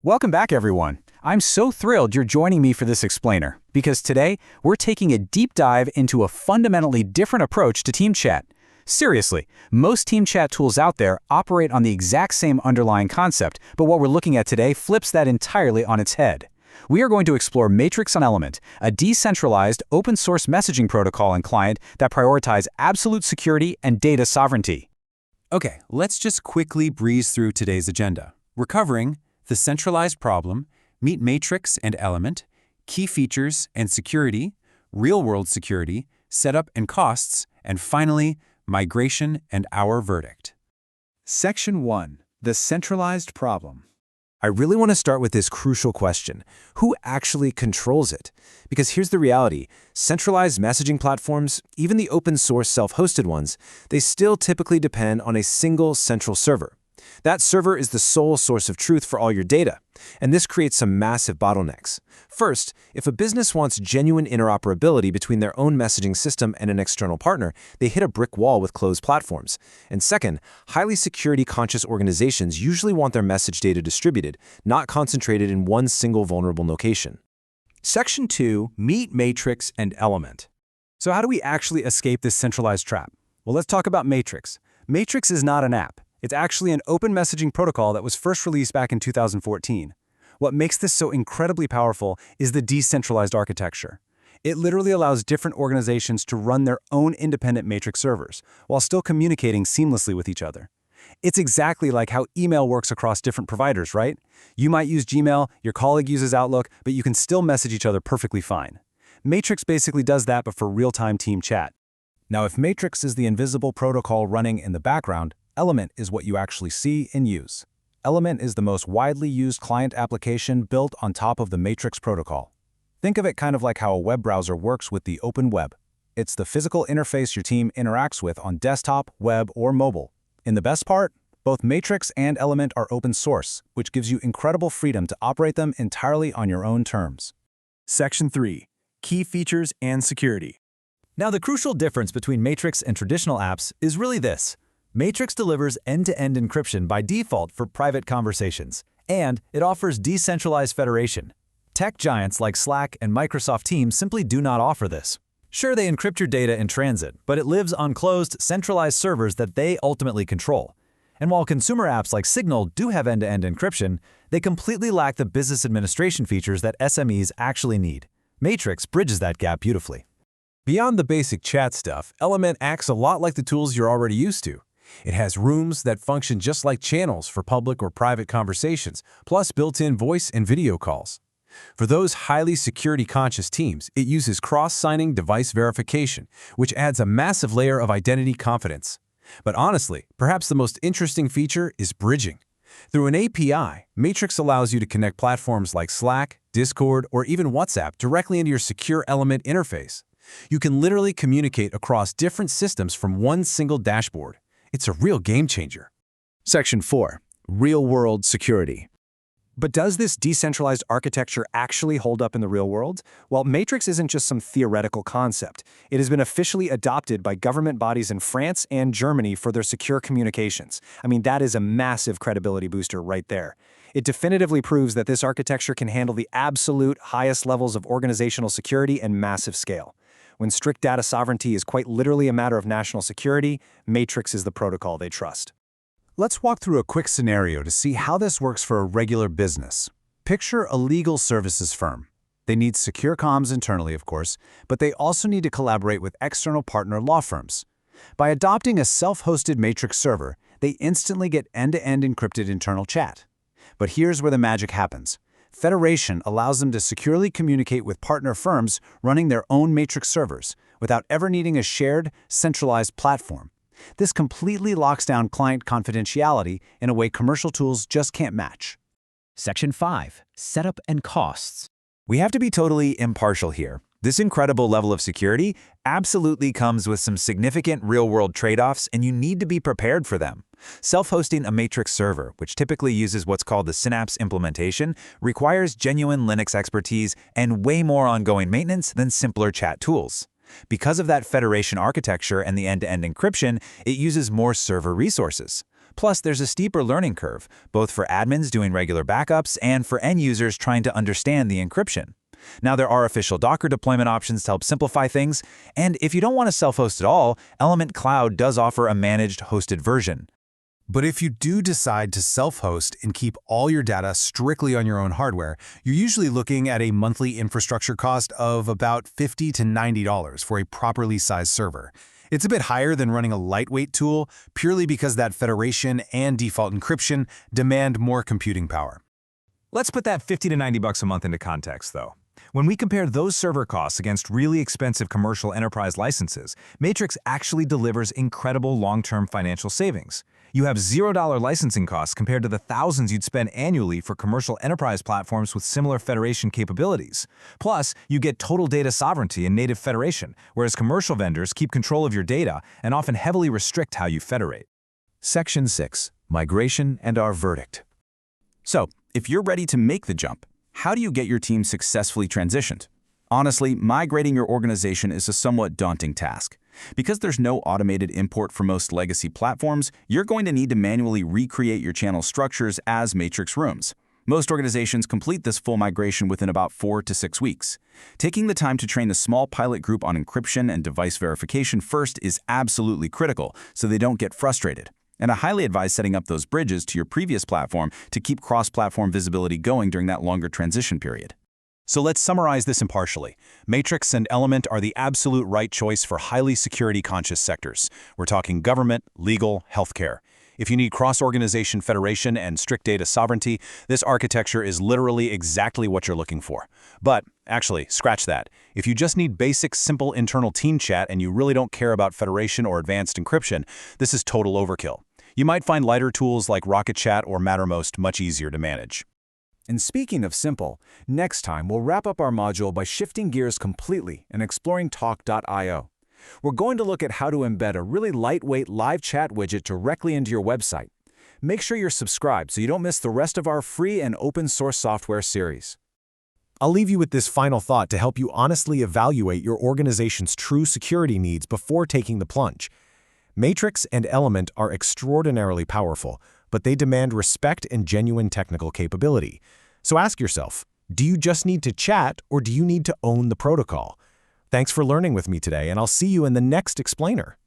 Welcome back, everyone. I'm so thrilled you're joining me for this explainer, because today we're taking a deep dive into a fundamentally different approach to team chat. Seriously, most team chat tools out there operate on the exact same underlying concept, but what we're looking at today flips that entirely on its head. We are going to explore Matrix on Element, a decentralized, open-source messaging protocol and client that prioritizes absolute security and data sovereignty. Okay, let's just quickly breeze through today's agenda. We're covering the centralized problem, meet Matrix and Element, key features and security, real-world security, setup and costs, and finally, migration and our verdict. Section 1. The centralized problem. I really want to start with this crucial question. Who actually controls it? Because here's the reality. Centralized messaging platforms, even the open-source self-hosted ones, they still typically depend on a single central server. That server is the sole source of truth for all your data, and this creates some massive bottlenecks. First, if a business wants genuine interoperability between their own messaging system and an external partner, they hit a brick wall with closed platforms. And second, highly security-conscious organizations usually want their message data distributed, not concentrated in one single vulnerable location. Section 2. Meet Matrix and Element. So how do we actually escape this centralized trap? Well, let's talk about Matrix. Matrix is not an app. It's actually an open messaging protocol that was first released back in 2014. What makes this so incredibly powerful is the decentralized architecture. It literally allows different organizations to run their own independent Matrix servers, while still communicating seamlessly with each other. It's exactly like how email works across different providers, right? You might use Gmail, your colleague uses Outlook, but you can still message each other perfectly fine. Matrix basically does that, but for real-time team chat. Now, if Matrix is the invisible protocol running in the background, Element is what you actually see and use. Element is the most widely used client application built on top of the Matrix protocol. Think of it kind of like how a web browser works with the open web. It's the physical interface your team interacts with on desktop, web, or mobile. And the best part? Both Matrix and Element are open source, which gives you incredible freedom to operate them entirely on your own terms. Section 3. Key features and security. Now, the crucial difference between Matrix and traditional apps is really this. Matrix delivers end-to-end encryption by default for private conversations, and it offers decentralized federation. Tech giants like Slack and Microsoft Teams simply do not offer this. Sure, they encrypt your data in transit, but it lives on closed, centralized servers that they ultimately control. And while consumer apps like Signal do have end-to-end encryption, they completely lack the business administration features that SMEs actually need. Matrix bridges that gap beautifully. Beyond the basic chat stuff, Element acts a lot like the tools you're already used to. It has rooms that function just like channels for public or private conversations, plus built-in voice and video calls. For those highly security-conscious teams, it uses cross-signing device verification, which adds a massive layer of identity confidence. But honestly, perhaps the most interesting feature is bridging. Through an API, Matrix allows you to connect platforms like Slack, Discord, or even WhatsApp directly into your secure Element interface. You can literally communicate across different systems from one single dashboard. It's a real game changer. Section 4. Real-world security. But does this decentralized architecture actually hold up in the real world? Well, Matrix isn't just some theoretical concept. It has been officially adopted by government bodies in France and Germany for their secure communications. I mean, that is a massive credibility booster right there. It definitively proves that this architecture can handle the absolute highest levels of organizational security and massive scale. When strict data sovereignty is quite literally a matter of national security, Matrix is the protocol they trust. Let's walk through a quick scenario to see how this works for a regular business. Picture a legal services firm. They need secure comms internally, of course, but they also need to collaborate with external partner law firms. By adopting a self-hosted Matrix server, they instantly get end-to-end encrypted internal chat. But here's where the magic happens. Federation allows them to securely communicate with partner firms running their own Matrix servers without ever needing a shared, centralized platform. This completely locks down client confidentiality in a way commercial tools just can't match. Section 5. Setup and costs. We have to be totally impartial here. This incredible level of security absolutely comes with some significant real-world trade-offs, and you need to be prepared for them. Self-hosting a Matrix server, which typically uses what's called the Synapse implementation, requires genuine Linux expertise and way more ongoing maintenance than simpler chat tools. Because of that federation architecture and the end-to-end encryption, it uses more server resources. Plus, there's a steeper learning curve, both for admins doing regular backups and for end users trying to understand the encryption. Now, there are official Docker deployment options to help simplify things, and if you don't want to self-host at all, Element Cloud does offer a managed hosted version. But if you do decide to self-host and keep all your data strictly on your own hardware, you're usually looking at a monthly infrastructure cost of about $50 to $90 for a properly sized server. It's a bit higher than running a lightweight tool, purely because that federation and default encryption demand more computing power. Let's put that $50 to $90 a month into context, though. When we compare those server costs against really expensive commercial enterprise licenses, Matrix actually delivers incredible long-term financial savings. You have $0 licensing costs compared to the thousands you'd spend annually for commercial enterprise platforms with similar federation capabilities. Plus, you get total data sovereignty in native federation, whereas commercial vendors keep control of your data and often heavily restrict how you federate. Section 6. Migration and our verdict. So, if you're ready to make the jump, how do you get your team successfully transitioned? Honestly, migrating your organization is a somewhat daunting task. Because there's no automated import for most legacy platforms, you're going to need to manually recreate your channel structures as matrix rooms. Most organizations complete this full migration within about 4 to 6 weeks. Taking the time to train a small pilot group on encryption and device verification first is absolutely critical, so they don't get frustrated. And I highly advise setting up those bridges to your previous platform to keep cross-platform visibility going during that longer transition period. So let's summarize this impartially. Matrix and Element are the absolute right choice for highly security-conscious sectors. We're talking government, legal, healthcare. If you need cross-organization federation and strict data sovereignty, this architecture is literally exactly what you're looking for. But, actually, scratch that. If you just need basic, simple internal team chat and you really don't care about federation or advanced encryption, this is total overkill. You might find lighter tools like Rocket Chat or Mattermost much easier to manage. And speaking of simple, next time we'll wrap up our module by shifting gears completely and exploring Talk.io. We're going to look at how to embed a really lightweight live chat widget directly into your website. Make sure you're subscribed so you don't miss the rest of our free and open source software series. I'll leave you with this final thought to help you honestly evaluate your organization's true security needs before taking the plunge. Matrix and Element are extraordinarily powerful, but they demand respect and genuine technical capability. So ask yourself, do you just need to chat or do you need to own the protocol? Thanks for learning with me today, and I'll see you in the next explainer.